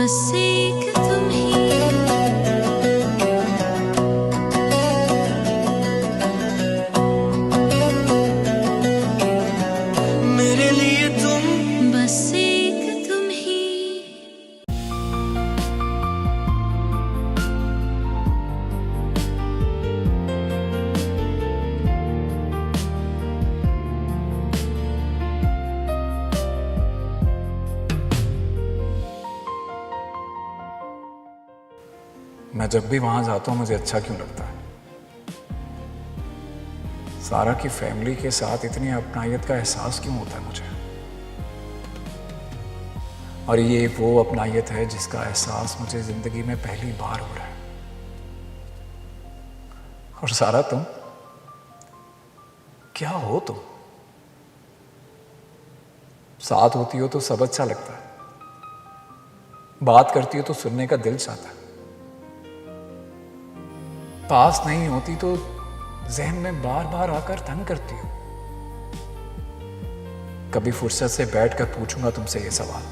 बस एक तुम ही। मेरे लिए तुम बस एक तुम ही। मैं जब भी वहां जाता हूं मुझे अच्छा क्यों लगता है। सारा की फैमिली के साथ इतनी अपनायत का एहसास क्यों होता है मुझे। और ये वो अपनायत है जिसका एहसास मुझे जिंदगी में पहली बार हो रहा है। और सारा तुम क्या हो तुम। साथ होती हो तो सब अच्छा लगता है, बात करती हो तो सुनने का दिल चाहता है, पास नहीं होती तो जहन में बार बार आकर तंग करती हो। कभी फुर्सत से बैठकर पूछूंगा तुमसे ये सवाल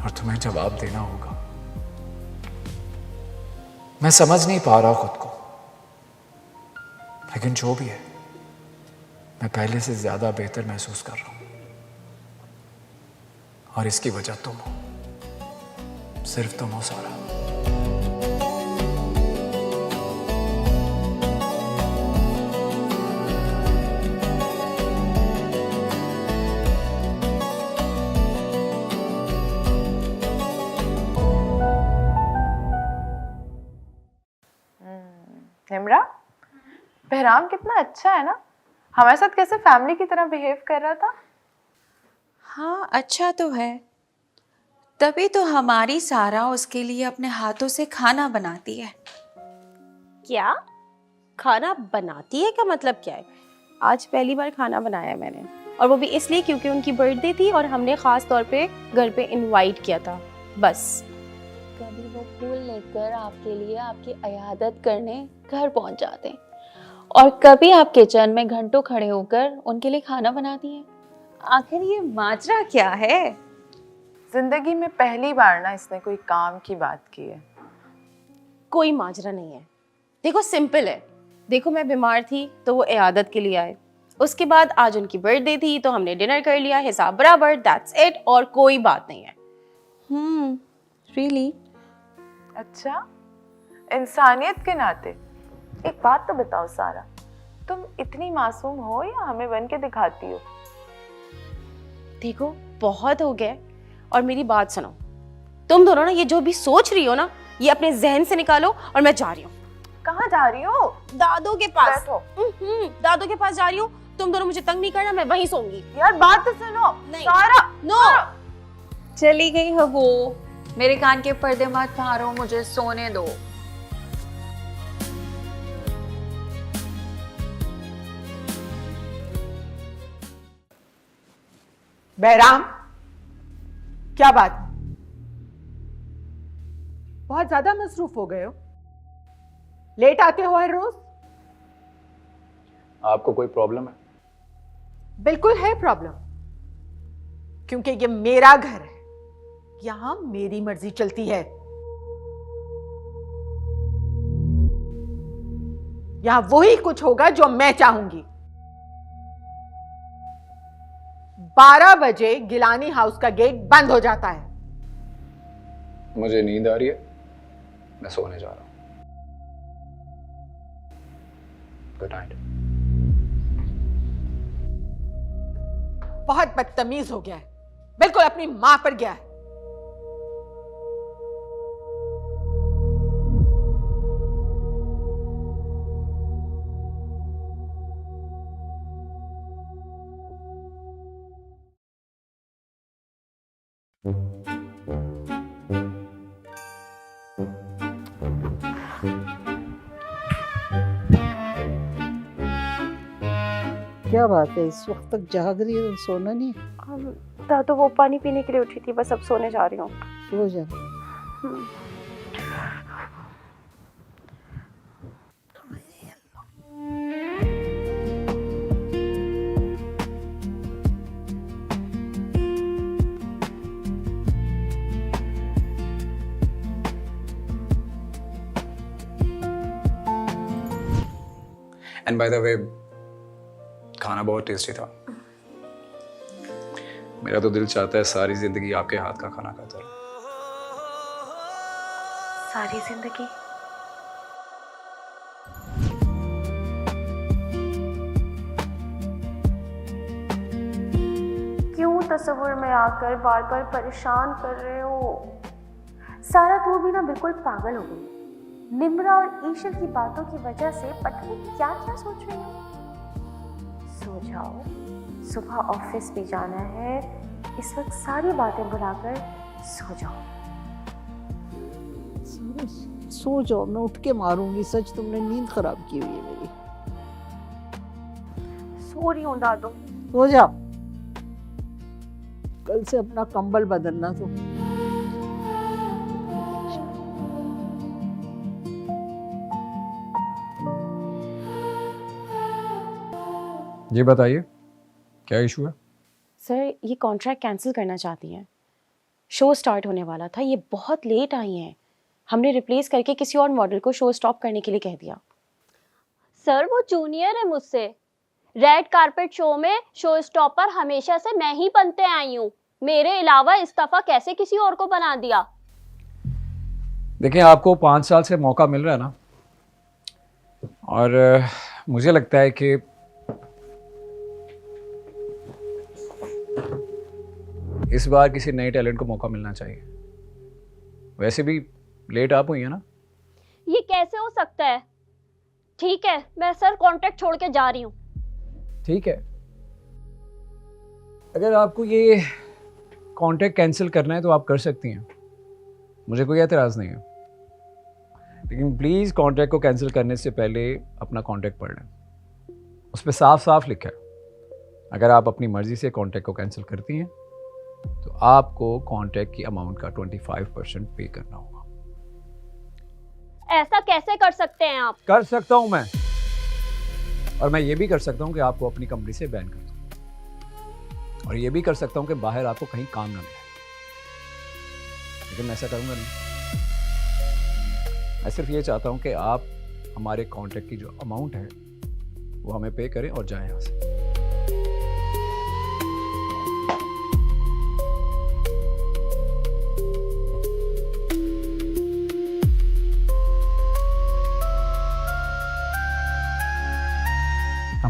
और तुम्हें जवाब देना होगा। मैं समझ नहीं पा रहा खुद को, लेकिन जो भी है मैं पहले से ज्यादा बेहतर महसूस कर रहा हूं। और इसकी वजह तुम हो, सिर्फ तुम हो सारा। निम्रा, बहराम कितना अच्छा है ना। हमारे साथ कैसे फैमिली की तरह बिहेव कर रहा था। हाँ अच्छा तो है, तभी तो हमारी सारा उसके लिए अपने हाथों से खाना बनाती है। क्या खाना बनाती है का मतलब क्या है? आज पहली बार खाना बनाया मैंने, और वो भी इसलिए क्योंकि उनकी बर्थडे थी और हमने खास तौर पे घर पे इनवाइट किया था। बस कभी वो फूल लेकर आपके लिए आपकी इयादत करने घर पहुंच जाते हैं, और कभी आप किचन में घंटों खड़े होकर उनके लिए खाना बनाती हैं। आखिर ये माजरा क्या है? जिंदगी में पहली बार ना इसने कोई काम की बात की है। कोई माजरा नहीं है। देखो सिंपल है। देखो मैं बीमार थी तो वो इयादत के लिए आए, उसके बाद आज उनकी बर्थडे थी तो हमने डिनर कर लिया, हिसाब बराबर, दैट्स इट, और कोई बात नहीं है। रियली? अच्छा, इंसानियत के नाते एक बात तो बताओ सारा, तुम इतनी मासूम हो या हमें बन के दिखाती हो? देखो बहुत हो गया, और मेरी बात सुनो। तुम दोनों ना ये जो भी सोच रही हो ना, ये अपने जहन से निकालो, और मैं जा रही हूँ। कहाँ जा रही हो? दादू के पास। बैठो। दादू के पास जा रही हूँ। तुम दोनों मुझे तंग नहीं करना, मैं वहीं सोऊंगी। यार बात तो सुनो। नहीं। सारा नो। चली गई है वो। मेरे कान के पर्दे मत फाड़ो, मुझे सोने दो। बहराम, क्या बात? बहुत ज्यादा मसरूफ हो गए हो, लेट आते हो हर रोज। आपको कोई प्रॉब्लम है? बिल्कुल है प्रॉब्लम, क्योंकि ये मेरा घर है, यहां मेरी मर्जी चलती है। यहां वही कुछ होगा जो मैं चाहूंगी। 12 बजे गिलानी हाउस का गेट बंद हो जाता है। मुझे नींद आ रही है, मैं सोने जा रहा हूं। Good night. बहुत बदतमीज हो गया है, बिल्कुल अपनी मां पर गया है। क्या बात है, इस वक्त तक जाग रही है? सोना नहीं? दादू वो पानी पीने के लिए उठी थी, बस अब सोने जा रही हूँ। सो जा। एंड बाय द वे खाना बहुत टेस्टी था। मेरा तो दिल चाहता है सारी जिंदगी आपके हाथ का खाना खाता रहूं। सारी जिंदगी? क्यों तस्वीर में आकर बार बार परेशान कर रहे हो? सारा तू भी ना बिल्कुल पागल हो गई। निम्रा और ईशर की बातों की वजह से पता नहीं क्या क्या सोच रही हो। सो जाओ, सुबह ऑफिस भी जाना है। इस वक्त सारी बातें भुलाकर सो जाओ। सो जाओ, मैं उठ के मारूंगी। सच तुमने नींद खराब की हुई है मेरी। सो रही हूँ दादू। सो जा, कल से अपना कंबल बदलना तो। ये बताइए क्या इशू है? सर, ये कॉन्ट्रैक्ट कैंसिल करना चाहती हैं। शो स्टार्ट होने वाला था, ये बहुत लेट आई हैं। हमने रिप्लेस करके किसी और मॉडल को शो स्टॉप करने के लिए कह दिया। सर वो जूनियर है मुझसे। रेड कारपेट शो में शो स्टॉपर हमेशा से मैं ही बनते आई हूँ। मेरे अलावा इस दफा कैसे किसी और को बना दिया? देखिए, आपको 5 साल से मौका मिल रहा है ना, और मुझे लगता है कि इस बार किसी नए टैलेंट को मौका मिलना चाहिए। वैसे भी लेट आप हुई है ना। ये कैसे हो सकता है? ठीक है, मैं सर कॉन्ट्रैक्ट छोड़ के जा रही हूँ। ठीक है, अगर आपको ये कॉन्ट्रैक्ट कैंसिल करना है तो आप कर सकती हैं, मुझे कोई एतराज़ नहीं है। लेकिन प्लीज़ कॉन्ट्रैक्ट को कैंसिल करने से पहले अपना कॉन्ट्रैक्ट पढ़ लें। उस पर साफ साफ लिखा है, अगर आप अपनी मर्ज़ी से कॉन्ट्रैक्ट को कैंसिल करती हैं तो आपको कॉन्ट्रैक्ट की अमाउंट का 25% पे करना होगा। ऐसा कैसे कर सकते हैं आप? कर सकता हूं मैं, और मैं ये भी कर सकता हूं कि आपको अपनी कंपनी से बैन कर दूं, और ये भी कर सकता हूं कि बाहर आपको कहीं काम ना मिले। लेकिन मैं ऐसा करूंगा नहीं। मैं सिर्फ ये चाहता हूं कि आप हमारे कॉन्ट्रैक्ट की जो अमाउंट है वो हमें पे करें और जाएं यहाँ से।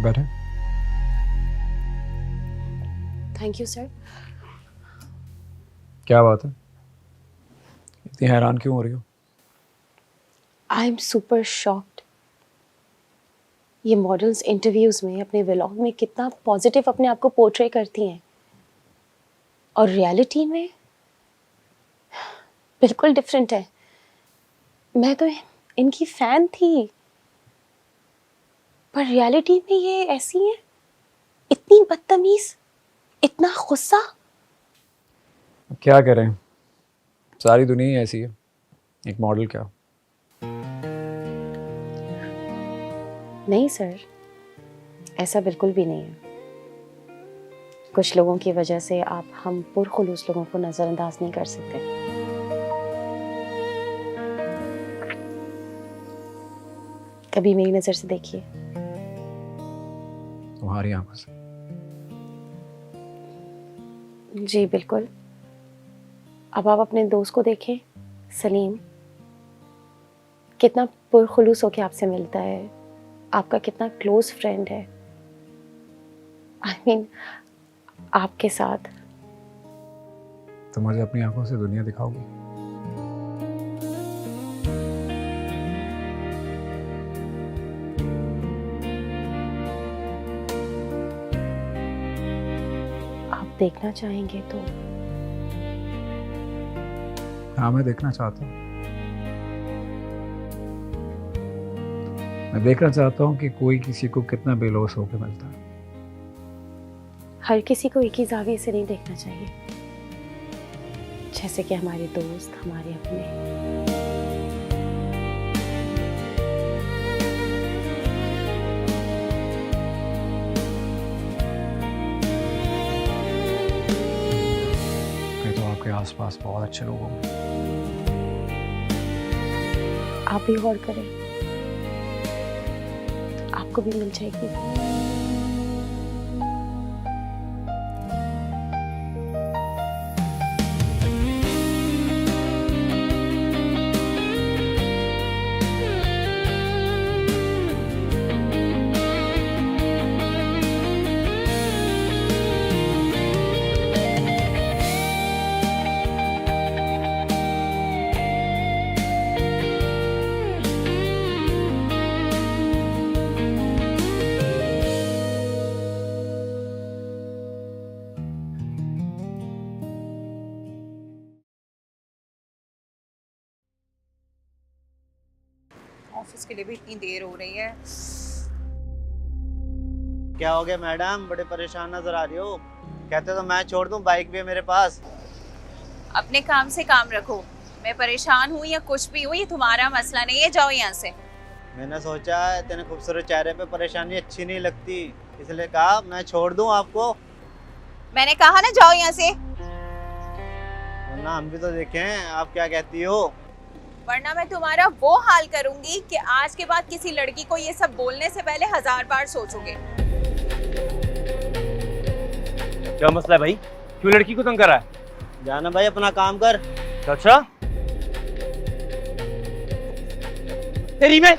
बैठे। Thank you sir. क्या बात है, इतनी हैरान क्यों हो रही हो? I am super shocked. ये मॉडल्स इंटरव्यूज में अपने व्लॉग में कितना पॉजिटिव अपने आप को पोर्ट्रे करती हैं, और रियलिटी में बिल्कुल डिफरेंट है। मैं तो इनकी फैन थी, पर रियलिटी में ये ऐसी है, इतनी बदतमीज, इतना गुस्सा। क्या करें, सारी दुनिया ही ऐसी है, एक मॉडल क्या। नहीं सर, ऐसा बिल्कुल भी नहीं है। कुछ लोगों की वजह से आप हम पुरखुलूस लोगों को नजरअंदाज नहीं कर सकते। कभी मेरी नजर से देखिए। तुम्हारी आंखों से? जी बिल्कुल। अब आप अपने दोस्त को देखें, सलीम, कितना पुरखुलूस होके आपसे मिलता है, आपका कितना क्लोज फ्रेंड है। आई मीन आपके साथ। तो मुझे अपनी आंखों से दुनिया दिखाओगी? आप देखना चाहेंगे तो? हाँ, मैं देखना चाहता हूँ। मैं देखना चाहता हूँ कि कोई किसी को कितना बेलौस होकर मिलता है। हर किसी को एक ही जाविये से नहीं देखना चाहिए, जैसे कि हमारे दोस्त, हमारे अपने। मैं तो आपके आसपास बहुत अच्छे लोग होंगे। आप भी गौर करें, आप आपको भी मिल जाएगी। ऑफिस के लिए भी इतनी देर हो रही है। क्या हो गया मैडम, बड़े परेशान नजर आ रही हो? कहते तो मैं छोड़ दूं, बाइक भी है मेरे पास। अपने काम से काम रखो। मैं परेशान हूँ या कुछ भी हूँ, ये तुम्हारा मसला नहीं है, जाओ यहाँ से। मैंने सोचा तेरे खूबसूरत चेहरे पे परेशानी अच्छी नहीं लगती, इसलिए कहा मैं छोड़ दूं आपको। मैंने कहा ना जाओ यहाँ से, वरना हम भी तो देखें आप क्या कहती हो। वरना मैं तुम्हारा वो हाल करूंगी कि आज के बाद किसी लड़की को ये सब बोलने से पहले 1000 बार सोचोगे। क्या मसला है भाई, क्यों लड़की को तंग कर रहा है? जाना भाई, अपना काम कर। अच्छा तेरी में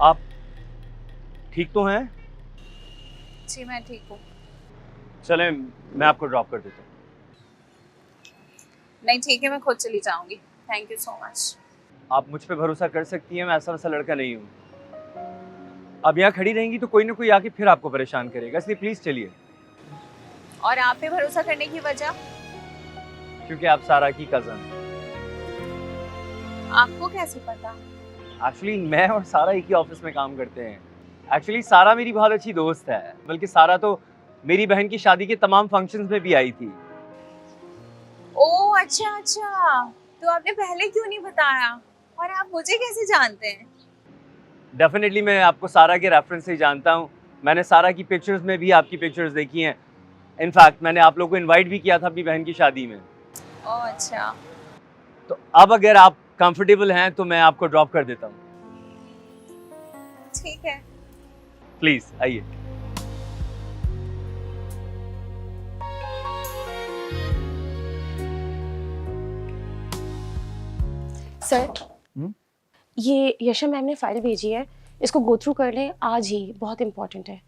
आप ठीक तो हैं? जी मैं ठीक हूँ। चलें मैं आपको ड्रॉप कर देता हूँ। नहीं ठीक है, मैं खुद चली जाऊंगी। Thank you so much. आप मुझ पे भरोसा कर सकती हैं, मैं ऐसा वैसा लड़का नहीं हूँ। अब यहाँ खड़ी रहेंगी तो कोई ना कोई आके फिर आपको परेशान करेगा, इसलिए प्लीज चलिए। और आप पे भरोसा करने की वजह? क्योंकि आप सारा की कजन हैं। आपको कैसे पता? एक्चुअली मैं और सारा एक ही ऑफिस में काम करते हैं। एक्चुअली सारा मेरी बहुत अच्छी दोस्त है, बल्कि सारा तो मेरी बहन की शादी के तमाम फंक्शंस में भी आई थी। ओह अच्छा अच्छा, तो आपने पहले क्यों नहीं बताया? और आप मुझे कैसे जानते हैं? डेफिनेटली मैं आपको सारा के रेफरेंस से ही जानता हूँ। मैंने सारा की पिक्चर्स में भी आपकी पिक्चर्स देखी हैं। इनफैक्ट मैंने आप लोगों को इनवाइट भी किया था अपनी बहन की शादी में। ओह अच्छा। तो अब अगर आप कंफर्टेबल हैं तो मैं आपको ड्रॉप कर देता हूँ। ठीक है। प्लीज आइए। सर ये यशा मैम ने फाइल भेजी है, इसको गो थ्रू कर लें आज ही, बहुत इम्पोर्टेंट है।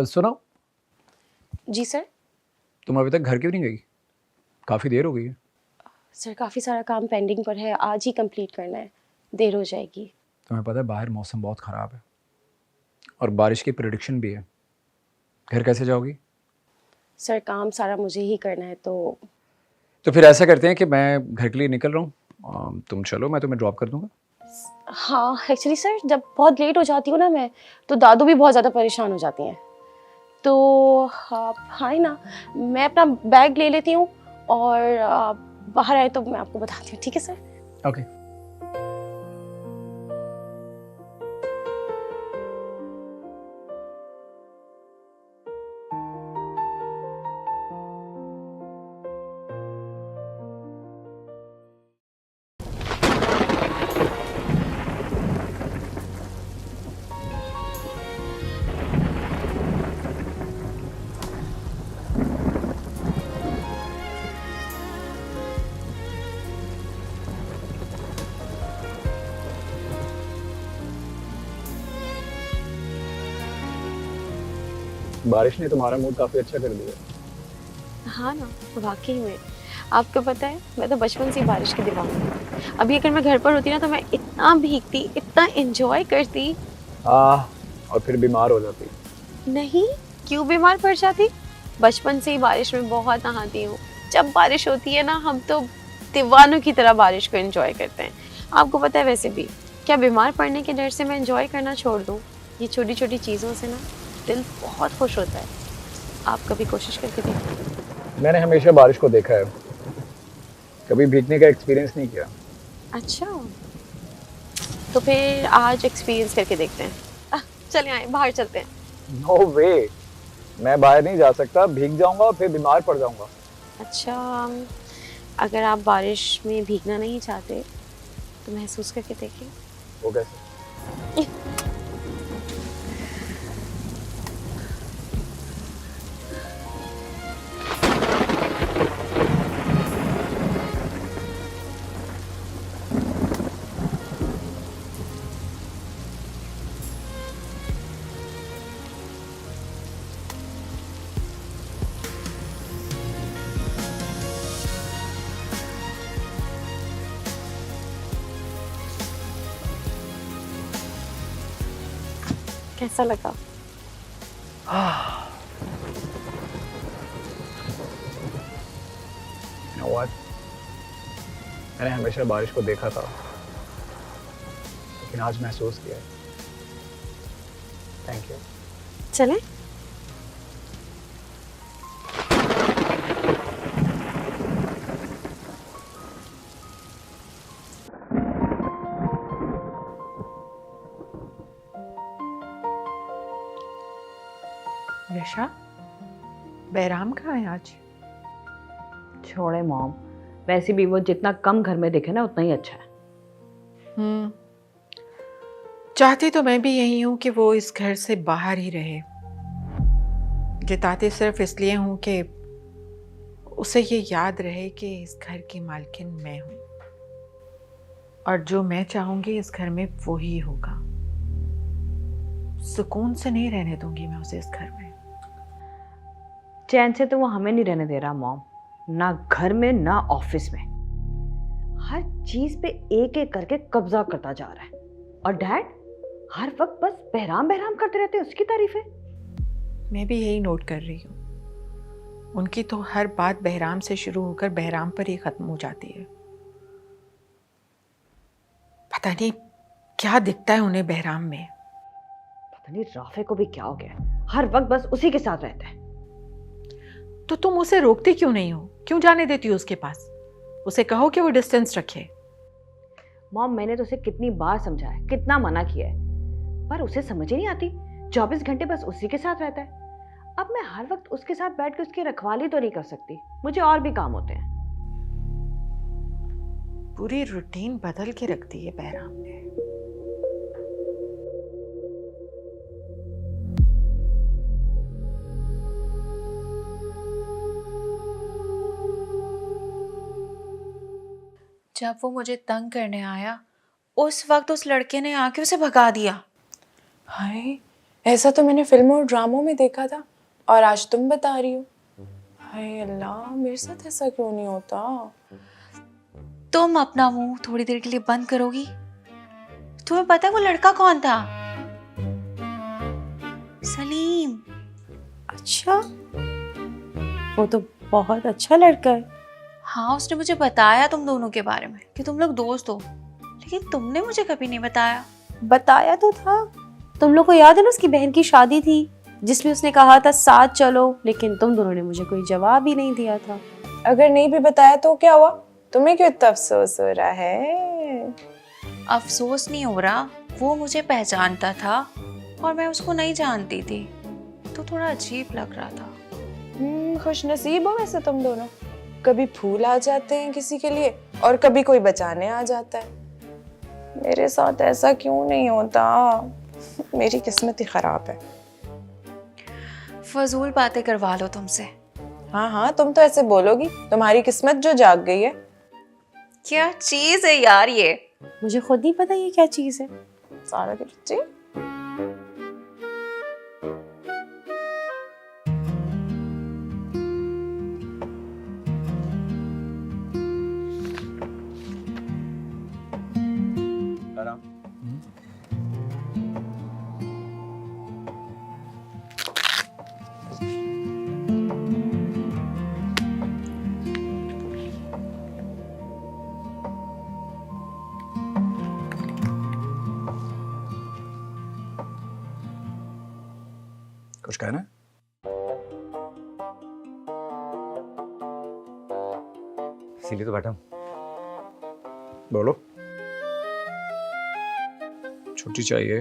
सुनो, जी सर। तुम अभी तक घर क्यों नहीं गई? काफ़ी देर हो गई है। सर काफ़ी सारा काम पेंडिंग पर है, आज ही कंप्लीट करना है, देर हो जाएगी। तुम्हें पता है बाहर मौसम बहुत ख़राब है और बारिश की प्रेडिक्शन भी है। घर कैसे जाओगी? सर काम सारा मुझे ही करना है तो फिर ऐसा करते हैं कि मैं घर के लिए निकल रहा हूँ, तुम चलो, मैं तुम्हें ड्रॉप कर दूंगा। हाँ एक्चुअली सर जब बहुत लेट हो जाती हूँ ना मैं, तो दादू भी बहुत ज़्यादा परेशान हो जाती हैं। तो आप हाँ ना, मैं अपना बैग ले लेती हूँ और बाहर आए तो मैं आपको बताती हूँ, ठीक है सर? ओके। बारिश ने तुम्हारा मूड काफ़ी अच्छा कर दिया। हाँ ना, वाकई में। आपको पता है मैं तो बचपन से ही बारिश की दीवानी हूँ। अभी अगर मैं घर पर होती ना तो मैं इतना भीगती, इतना एंजॉय करती। और फिर बीमार हो जाती। नहीं, क्यों बीमार पड़ जाती? बचपन से ही बारिश में बहुत नहाती हूँ। जब बारिश होती है ना हम तो दीवानों की तरह बारिश को एंजॉय करते हैं। आपको पता है वैसे भी क्या बीमार पड़ने के डर से मैं एंजॉय करना छोड़ दूँ? ये छोटी छोटी चीज़ों से ना दिल बहुत खुश होता है। आप कभी कोशिश करके देखिए। मैंने हमेशा बारिश को देखा है, कभी भीगने का एक्सपीरियंस नहीं किया। अच्छा, तो फिर आज एक्सपीरियंस करके देखते हैं। चले आए, बाहर चलते हैं। नो वे, मैं बाहर नहीं जा सकता, भीग जाऊंगा फिर बीमार पड़ जाऊंगा। अच्छा, अगर आप बारिश में भीगना नहीं चाहते तो महसूस करके देखिए। वो कैसे? कैसा लगा? You know what? मैंने हमेशा बारिश को देखा था, लेकिन आज महसूस किया है। Thank you. चलें? यशा, बहराम कहाँ है आज? छोड़े मॉम, वैसे भी वो जितना कम घर में दिखे ना उतना ही अच्छा है। चाहती तो मैं भी यही हूँ कि वो इस घर से बाहर ही रहे। जताती सिर्फ इसलिए हूँ कि उसे ये याद रहे कि इस घर की मालकिन मैं हूँ, और जो मैं चाहूँगी इस घर में वो ही होगा। सुकून से नहीं रहने दूंगी मैं उसे इस घर में। चैन से तो वो हमें नहीं रहने दे रहा मॉम, ना घर में ना ऑफिस में। हर चीज पे एक एक करके कब्जा करता जा रहा है, और डैड हर वक्त बस बहराम बहराम करते रहते हैं उसकी तारीफें। मैं भी यही नोट कर रही हूँ, उनकी तो हर बात बहराम से शुरू होकर बहराम पर ही खत्म हो जाती है। पता नहीं क्या दिखता है उन्हें बहराम में। पता नहीं राफे को भी क्या हो गया, हर वक्त बस उसी के साथ रहता है। तो तुम उसे रोकती क्यों नहीं हो? क्यों जाने देती हो उसके पास? उसे कहो कि वो डिस्टेंस रखे। मॉम मैंने तो उसे कितनी बार समझाया, कितना मना किया है, पर उसे समझ ही नहीं आती। 24 घंटे बस उसी के साथ रहता है। अब मैं हर वक्त उसके साथ बैठ के उसकी रखवाली तो नहीं कर सकती, मुझे और भी काम होते हैं। पूरी रूटीन बदल के रख दी है बहराम ने। जब वो मुझे तंग करने आया उस वक्त उस लड़के ने आके उसे भगा दिया। हाय, ऐसा तो मैंने फिल्मों और ड्रामों में देखा था, और आज तुम बता रही हो। हाय अल्लाह, मेरे साथ ऐसा क्यों नहीं होता? तुम अपना मुंह थोड़ी देर के लिए बंद करोगी? तुम्हें पता है वो लड़का कौन था? सलीम। अच्छा, वो तो बहुत अच्छा लड़का है। हाँ, उसने मुझे बताया तुम दोनों के बारे में कि तुम लोग दोस्त हो, लेकिन तुमने मुझे कभी नहीं बताया। बताया तो था। तुम लोग को याद है ना उसकी बहन की शादी थी जिसमें उसने कहा था साथ चलो, लेकिन तुम दोनों ने मुझे कोई जवाब ही नहीं दिया था। अगर नहीं भी बताया तो क्या हुआ? तुम्हें क्यों इतना अफसोस हो रहा है? अफसोस नहीं हो रहा, वो मुझे पहचानता था और मैं उसको नहीं जानती थी, तो थोड़ा अजीब लग रहा था। खुशनसीब हो वैसे तुम दोनों। कभी फूल आ जाते हैं किसी के लिए और कभी कोई बचाने आ जाता है। मेरे साथ ऐसा क्यों नहीं होता? मेरी किस्मत ही खराब है। फजूल बातें करवा लो तुमसे। हाँ हाँ, तुम तो ऐसे बोलोगी, तुम्हारी किस्मत जो जाग गई है। क्या चीज है यार ये? मुझे खुद नहीं पता ये क्या चीज है। सारा के बच्चे कुछ कहना है? इसीलिए तो बैठा हूं। बोलो। छुट्टी चाहिए?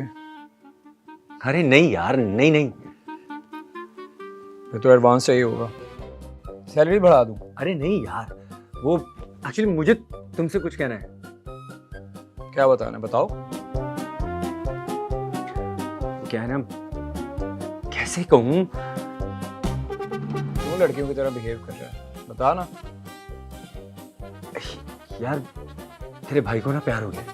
अरे नहीं यार, नहीं नहीं। फिर तो एडवांस चाहिए होगा, सैलरी बढ़ा दूं। अरे नहीं यार, वो एक्चुअली मुझे तुमसे कुछ कहना है। क्या बताना है? बताओ। क्या है ना, कैसे कहूँ, क्यों लड़कियों की तरह बिहेव कर रहा है? बता ना। यार तेरे भाई को ना प्यार हो गया।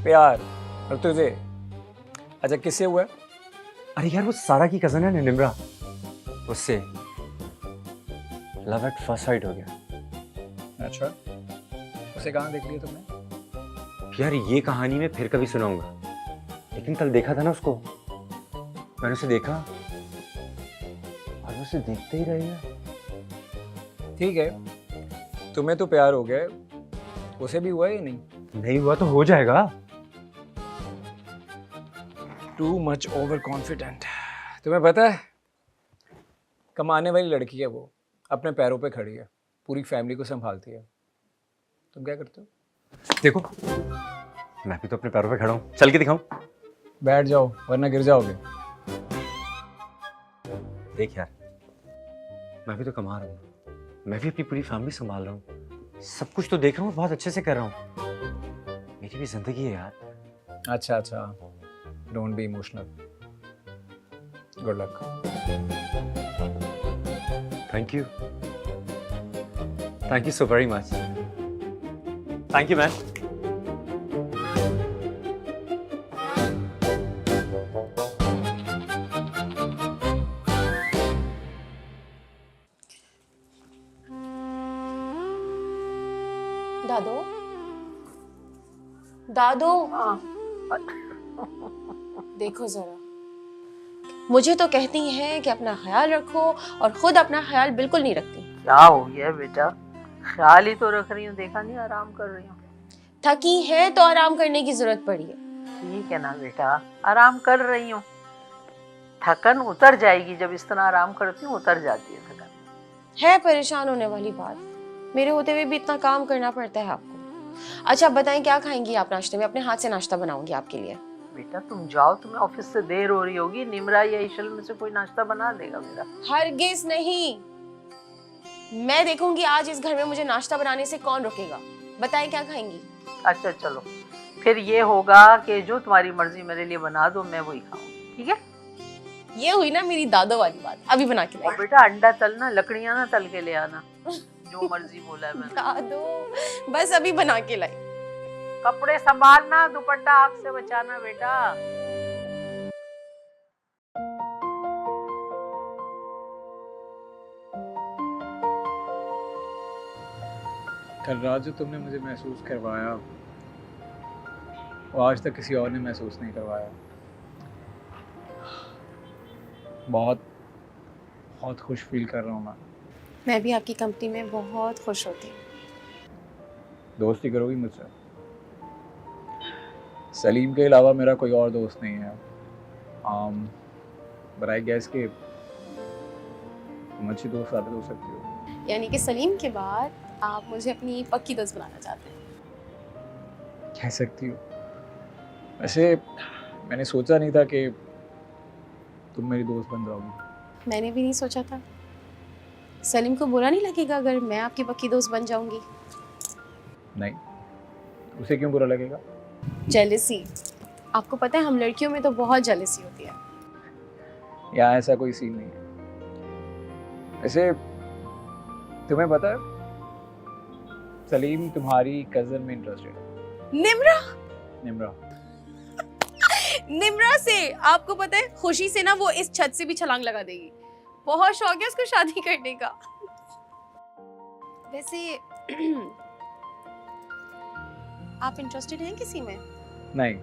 प्यार? और तुझे? अच्छा, किससे हुआ है? अरे यार वो सारा की कजन है ना निम्रा, उससे लव एट फर्स्ट साइट हो गया। अच्छा, उसे कहाँ देख लिया तुमने? यार ये कहानी मैं फिर कभी सुनाऊंगा, लेकिन कल देखा था ना उसको, मैंने उसे देखा और मैं उसे देखते ही रह गया। ठीक है, तुम्हें तो प्यार हो गया, उसे भी हुआ है या नहीं? नहीं हुआ तो हो जाएगा। Too much over confident. तुम्हें पता है, कमाने वाली लड़की है वो, अपने पैरों पे खड़ी है, पूरी फैमिली को संभालती है। तुम क्या करते हो? देखो मैं भी तो अपने पैरों पे खड़ा हूँ, चल के दिखाऊं? बैठ जाओ वरना गिर जाओगे। देख यार, मैं भी तो कमा रहा हूँ, मैं भी अपनी पूरी फैमिली संभाल रहा हूँ, सब कुछ तो देख रहा हूँ, बहुत अच्छे से कर रहा हूँ। मेरी भी जिंदगी है यार। अच्छा अच्छा, don't be emotional. Good luck. Thank you, thank you so very much. Thank you man. दादो, दादो, देखो जरा, मुझे तो कहती हैं कि अपना ख्याल रखो और खुद अपना ख्याल बिल्कुल नहीं रखती। क्या हो गया बेटा? ख्याल ही तो रख रही हूँ, देखा नहीं आराम कर रही हूँ। थकी है तो आराम करने की जरूरत पड़ी है। ठीक है ना बेटा, आराम कर रही हूँ। थकन उतर जाएगी, जब इस तरह आराम करती हूँ उतर जाती है थकन। है परेशान होने वाली बात, मेरे होते हुए भी इतना काम करना पड़ता है आपको। अच्छा बताएं, क्या खाएंगी आप नाश्ते में? अपने हाथ से नाश्ता बनाऊंगी आपके लिए। बेटा तुम जाओ, तुम्हें ऑफिस से देर हो रही होगी, निमरा या ईशल में से कोई नाश्ता बना देगा मेरा। हरगिज नहीं, मैं देखूंगी आज इस घर में मुझे नाश्ता बनाने से कौन रोकेगा। बताएं क्या खाएंगी? अच्छा चलो, फिर ये होगा कि जो तुम्हारी मर्जी मेरे लिए बना दो, मैं वही खाऊंगी, ठीक है? ये हुई ना मेरी दादो वाली बात, अभी बना के और बेटा अंडा तलना, लकड़ियां ना तल के ले आना, जो मर्जी बोला है मैंने। दादो बस अभी बना के लाई। कपड़े संभालना, दुपट्टा आग से बचाना बेटा। कल रात जो तुमने मुझे महसूस करवाया, वो आज तक किसी और ने महसूस नहीं करवाया। बहुत बहुत खुश फील कर रहा हूँ मैं भी आपकी कंपनी में बहुत खुश होती हूँ। दोस्ती करोगी मुझसे? सलीम के अलावा मेरा कोई और दोस्त नहीं है। बट आई गेस कि तुम अच्छी दोस्त साबित हो सकती हो। यानी कि सलीम के बाद आप मुझे अपनी पक्की दोस्त बनाना चाहते हैं? कह सकती हो। वैसे मैंने सोचा नहीं था कि तुम मेरी दोस्त बन जाओगी। मैंने भी नहीं सोचा था। सलीम को बुरा नहीं लगेगा अगर मैं आपकी पक्की दोस्त बन जाऊंगी? नहीं, उसे क्यों बुरा लगेगा? जेलसी, आपको पता है हम लड़कियों में तो बहुत जेलसी होती है। यहाँ ऐसा कोई सीन नहीं है। वैसे तुम्हें पता है सलीम तुम्हारी कजन में इंटरेस्टेड है। निम्रा? निम्रा निम्रा से आपको पता है खुशी से ना वो इस छत से भी छलांग लगा देगी। बहुत शौक है उसको शादी करने का। वैसे आप इंटरेस्टेड हैं किसी में? नहीं,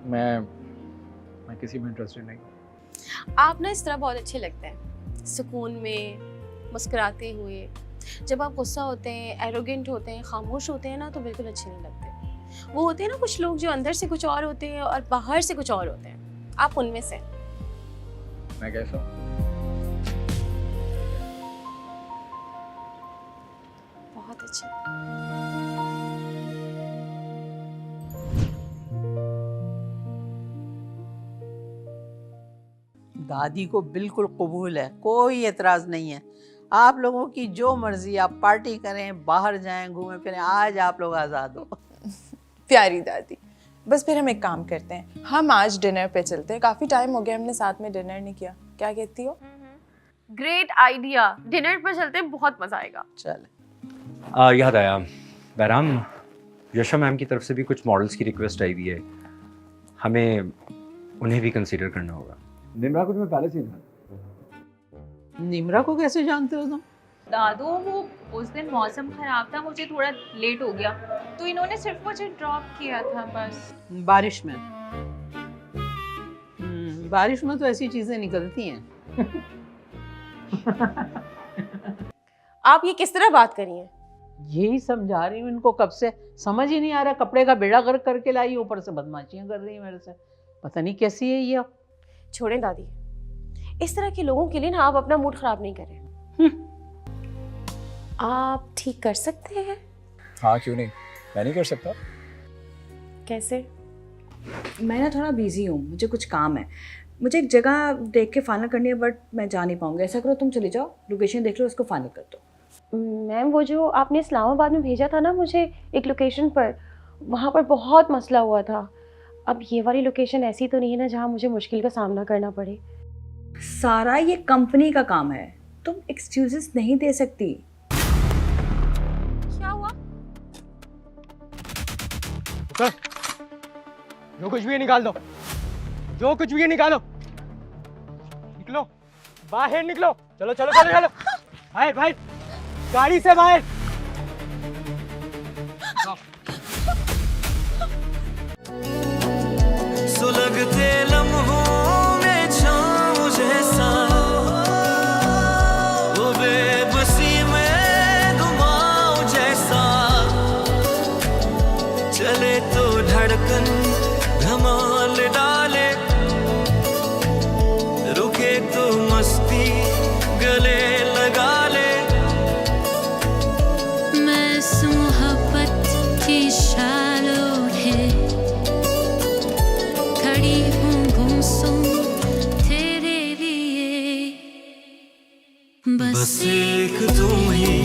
मैं किसी में इंटरेस्टेड नहीं हूँ। आप ना इस तरह बहुत अच्छे लगते हैं, सुकून में, मुस्कुराते हुए। जब आप गुस्सा होते हैं, एरोगेंट होते हैं, खामोश होते हैं ना, तो बिल्कुल अच्छे नहीं लगते। वो होते हैं ना कुछ लोग जो अंदर से कुछ और होते हैं और बाहर से कुछ और होते हैं, आप उनमें से। मैं कैसा हूँ? बहुत अच्छे। दादी को बिल्कुल कबूल है, कोई एतराज नहीं है। आप लोगों की जो मर्जी, आप पार्टी करें, बाहर जाएं, घूमें फिरें, आज आप लोग आज़ाद हो। प्यारी दादी। बस फिर हम एक काम करते हैं, हम आज डिनर पे चलते हैं। काफ़ी टाइम हो गया हमने साथ में डिनर नहीं किया, क्या कहती हो? ग्रेट आइडिया, डिनर पर चलते हैं, बहुत मजा आएगा। चल। याद आया बहराम, यशा मैम की तरफ से भी कुछ मॉडल्स की रिक्वेस्ट आई हुई है, हमें उन्हें भी कंसीडर करना होगा। निम्रा को तुम्हें पहले से ही निम्रा को कैसे जानते हो तुम? दादू वो उस दिन मौसम खराब था, मुझे थोड़ा लेट हो गया तो इन्होंने सिर्फ मुझे ड्रॉप किया था बस। बारिश में? बारिश में तो ऐसी चीजें निकलती हैं। आप ये किस तरह बात करी हैं? यही समझा रही हूँ इनको कब से, समझ ही नहीं आ रहा। कपड़े का बेड़ा गर्क करके लाई, ऊपर से बदमाशियां कर रही है मेरे से। पता नहीं कैसी है ये। छोड़ें दादी, इस तरह के लोगों के लिए ना आप अपना मूड खराब नहीं करें। आप ठीक कर सकते हैं? हाँ क्यों नहीं, मैं नहीं कर सकता। कैसे? मैं ना थोड़ा बिजी हूँ, मुझे कुछ काम है, मुझे एक जगह देख के फाइनल करनी है, बट मैं जा नहीं पाऊंगी। ऐसा करो तुम चले जाओ, लोकेशन देख लो, उसको फाइनल कर दो। मैम वो जो आपने इस्लामाबाद में भेजा था ना मुझे एक लोकेशन पर, वहाँ पर बहुत मसला हुआ था। अब ये वाली लोकेशन ऐसी तो नहीं है ना जहाँ मुझे मुश्किल का सामना करना पड़े। सारा ये कंपनी का काम है, तुम एक्सक्यूजेस नहीं दे सकती। क्या हुआ? जो कुछ भी है निकाल दो, जो कुछ भी है निकालो, निकलो बाहर, निकलो, चलो चलो चलो चलो बाहर बाहर, गाड़ी से बाहर। सुलगते लम्हों में छाँव जैसा, वो बेबसी में घुमाओ जैसा, चले तो धड़कन धमाल डाले, रुके तो मस्ती गले लगा ले। मैं इस मोहब्बत की शालों है, खड़ी हूँ गुमसुम तेरे लिए, बस एक तुम ही